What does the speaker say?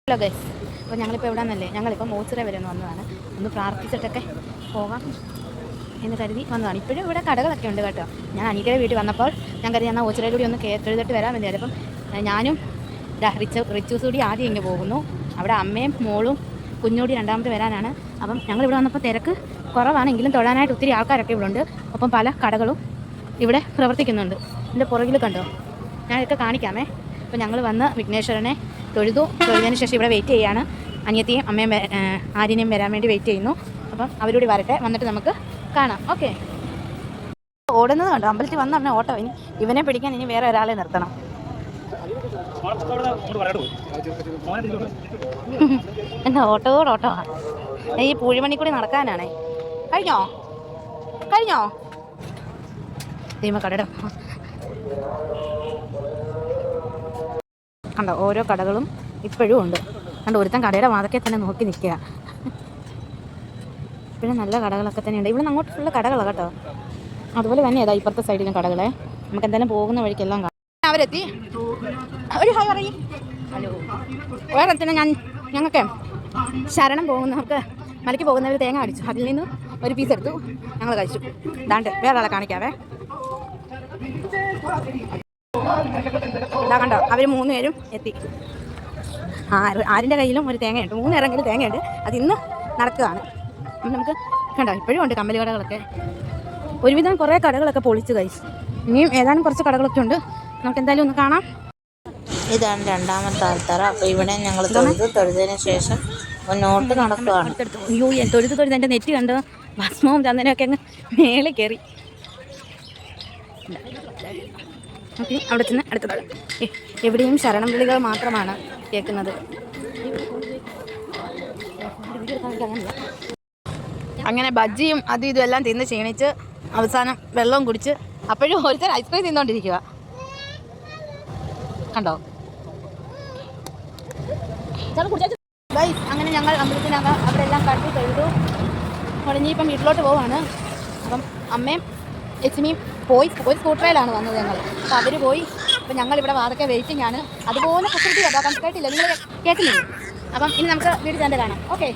Hello guys, അപ്പോൾ ഞങ്ങളിപ്പോൾ എവിടെ നിന്നല്ലേ, ഞങ്ങളിപ്പോൾ മോച്ചിറ വരെ ഒന്ന് വന്നതാണ്. ഒന്ന് പ്രാർത്ഥിച്ചിട്ടൊക്കെ പോകാം എന്ന് കരുതി വന്നതാണ്. ഇപ്പോഴും ഇവിടെ കടകളൊക്കെ ഉണ്ട് കേട്ടോ. ഞാൻ അനിയത്തിയുടെ വീട്ടിൽ വന്നപ്പോൾ ഞാൻ കരുതി എന്നാൽ ഓച്ചിറയിൽ കൂടി ഒന്ന് തൊഴുതിട്ട് വരാൻ വേണ്ടി. അപ്പം ഞാനും റിച്ചൂസ് കൂടി ആദ്യം ഇങ്ങനെ പോകുന്നു. അവിടെ അമ്മയും മോളും കുഞ്ഞൂടി രണ്ടാമത്തെ വരാനാണ്. അപ്പം ഞങ്ങളിവിടെ വന്നപ്പോൾ തിരക്ക് കുറവാണെങ്കിലും തൊഴാനായിട്ട് ഒത്തിരി ആൾക്കാരൊക്കെ ഇവിടെ ഉണ്ട്. ഒപ്പം പല കടകളും ഇവിടെ പ്രവർത്തിക്കുന്നുണ്ട്. എൻ്റെ പുറകിൽ കണ്ടോ, ഞാനൊക്കെ കാണിക്കാമേ. അപ്പോൾ ഞങ്ങൾ വന്ന് വിഘ്നേശ്വരനെ തൊഴുതിന് ശേഷം ഇവിടെ വെയിറ്റ് ചെയ്യുകയാണ്. അനിയത്തിയും അമ്മയും ആര്യനെയും വരാൻ വേണ്ടി വെയിറ്റ് ചെയ്യുന്നു. അപ്പം അവരോട് വരട്ടെ, വന്നിട്ട് നമുക്ക് കാണാം. ഓക്കെ. ഓടുന്നത് കണ്ടോ, അമ്പലത്തിൽ വന്ന പറഞ്ഞ ഓട്ടോ. ഇനി ഇവനെ പിടിക്കാൻ ഇനി വേറെ ഒരാളെ നിർത്തണം. എന്താ ഓട്ടോ ഈ പൂഴിമണി കൂടി നടക്കാനാണേ. കഴിഞ്ഞോ കട കണ്ടോ, ഓരോ കടകളും ഇപ്പോഴും ഉണ്ട്. കണ്ടോ, ഒരുത്തൻ കടയുടെ വാതൊക്കെ തന്നെ നോക്കി നിൽക്കുക. പിന്നെ നല്ല കടകളൊക്കെ തന്നെയുണ്ട്. ഇവിടെ നിന്ന് അങ്ങോട്ട് ഫുള്ള് കടകളാണ് കേട്ടോ. അതുപോലെ തന്നെ ഏതാ ഇപ്പുറത്തെ സൈഡിലും കടകളെ. നമുക്ക് എന്തായാലും പോകുന്ന വഴിക്കെല്ലാം കാണാം. അവരെത്തി. ഒരു ഹായ് പറയും. ഹലോ. വേറെ തന്നെ ഞങ്ങൾക്ക് ശരണം പോകുന്നവർക്ക് മലയ്ക്ക് പോകുന്നവർ തേങ്ങ അടിച്ചു. അതിൽ നിന്ന് ഒരു പീസ് എടുത്തു, ഞങ്ങൾ കഴിച്ചു. ദാണ്ട് വേറെ ആളെ കാണിക്കാവേ. ഇതാ കണ്ടോ, അവർ 3 പേരും എത്തി. ആരിൻ്റെ കയ്യിലും ഒരു തേങ്ങയുണ്ട്. 3 ഇറങ്ങിലും തേങ്ങയുണ്ട്. അത് ഇന്ന് നടക്കുകയാണ്. നമുക്ക് കണ്ടോ, ഇപ്പോഴും ഉണ്ട് കമ്പലി കടകളൊക്കെ. ഒരുവിധം കുറേ കടകളൊക്കെ പൊളിച്ച് കഴിച്ചു. ഇനിയും ഏതാനും കുറച്ച് കടകളൊക്കെ ഉണ്ട്. നമുക്ക് എന്തായാലും ഒന്ന് കാണാം. ഇതാണ് രണ്ടാമത്തെ ആൾത്തറ. അപ്പോൾ ഇവിടെ ഞങ്ങൾ തൊഴുതിന് ശേഷം മുന്നോട്ട് നടക്കുകയാണ്. അയ്യോ, തൊഴുത് എൻ്റെ നെറ്റ് കണ്ടോ, ഭസ്മവും ചന്ദനമൊക്കെ അങ്ങ് മേലെ കയറി. അവിടെ ചെന്ന് അടുത്തത് എവിടെയും ശരണം വിളികൾ മാത്രമാണ് കേൾക്കുന്നത്. അങ്ങനെ ബജ്ജിയും അതും ഇതും എല്ലാം തിന്ന് ക്ഷീണിച്ച് അവസാനം വെള്ളവും കുടിച്ച് അപ്പോഴും ഒരുത്തർ ഐസ്ക്രീം തിന്നുകൊണ്ടിരിക്കുക. കണ്ടോ ഗൈസ്, അങ്ങനെ ഞങ്ങൾ അമ്പലത്തിനകം അവിടെ എല്ലാം കണ്ടു തൊഴുതു. ഇപ്പം വീട്ടിലോട്ട് പോവാണ്. അപ്പം അമ്മയും ലക്ഷ്മിയും പോയി സ്കൂട്ടറിലാണ് വന്നത് ഞങ്ങൾ. അപ്പം അവർ പോയി. അപ്പം ഞങ്ങളിവിടെ വാതൊക്കെ വെയിറ്റിംഗ് ആണ്. അതുപോലെ ഫെസിലിറ്റി കേട്ടോ, കണ്ടിട്ടില്ല, നിങ്ങൾ കേൾക്കുന്നില്ല. അപ്പം ഇനി നമുക്ക് വീട്ടിൽ തന്നെ കാണാം. ഓക്കെ.